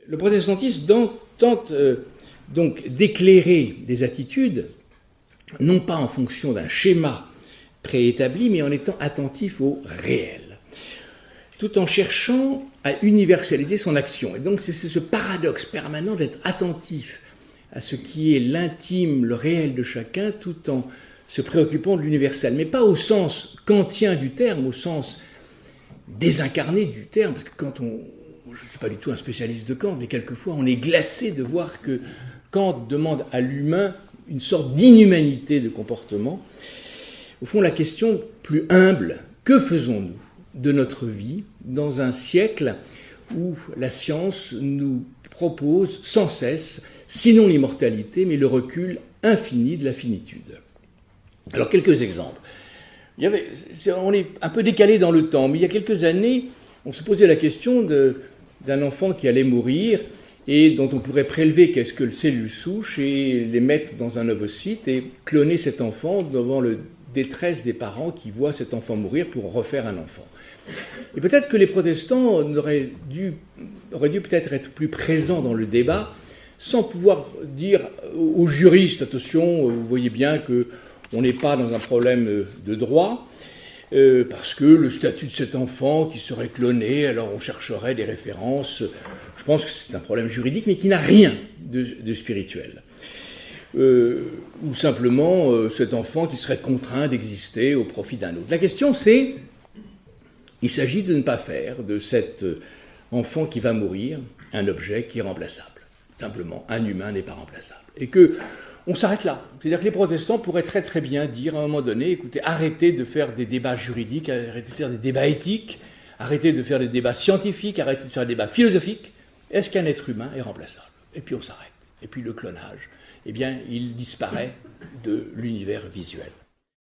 Le protestantisme tente donc d'éclairer des attitudes, non pas en fonction d'un schéma préétabli, mais en étant attentif au réel, tout en cherchant à universaliser son action. Et donc c'est ce paradoxe permanent d'être attentif à ce qui est l'intime, le réel de chacun, tout en se préoccupant de l'universel, mais pas au sens kantien du terme, au sens désincarné du terme, parce que quand je ne suis pas du tout un spécialiste de Kant, mais quelquefois on est glacé de voir que Kant demande à l'humain une sorte d'inhumanité de comportement. Au fond, la question plus humble, que faisons-nous de notre vie dans un siècle où la science nous propose sans cesse, sinon l'immortalité, mais le recul infini de la finitude. Alors, quelques exemples. On est un peu décalé dans le temps, mais il y a quelques années, on se posait la question d'un enfant qui allait mourir et dont on pourrait prélever quelques cellules souches et les mettre dans un ovocyte et cloner cet enfant devant le détresse des parents qui voient cet enfant mourir pour refaire un enfant. Et peut-être que les protestants auraient dû peut-être être plus présents dans le débat, sans pouvoir dire aux juristes, attention, vous voyez bien qu'on n'est pas dans un problème de droit, parce que le statut de cet enfant qui serait cloné, alors on chercherait des références. Je pense que c'est un problème juridique, mais qui n'a rien de spirituel. Ou simplement cet enfant qui serait contraint d'exister au profit d'un autre. La question c'est, il s'agit de ne pas faire de cet enfant qui va mourir un objet qui est remplaçable. Simplement, un humain n'est pas remplaçable. Et qu'on s'arrête là. C'est-à-dire que les protestants pourraient très très bien dire à un moment donné, écoutez, arrêtez de faire des débats juridiques, arrêtez de faire des débats éthiques, arrêtez de faire des débats scientifiques, arrêtez de faire des débats philosophiques. Est-ce qu'un être humain est remplaçable? Et puis on s'arrête. Et puis le clonage, eh bien, il disparaît de l'univers visuel.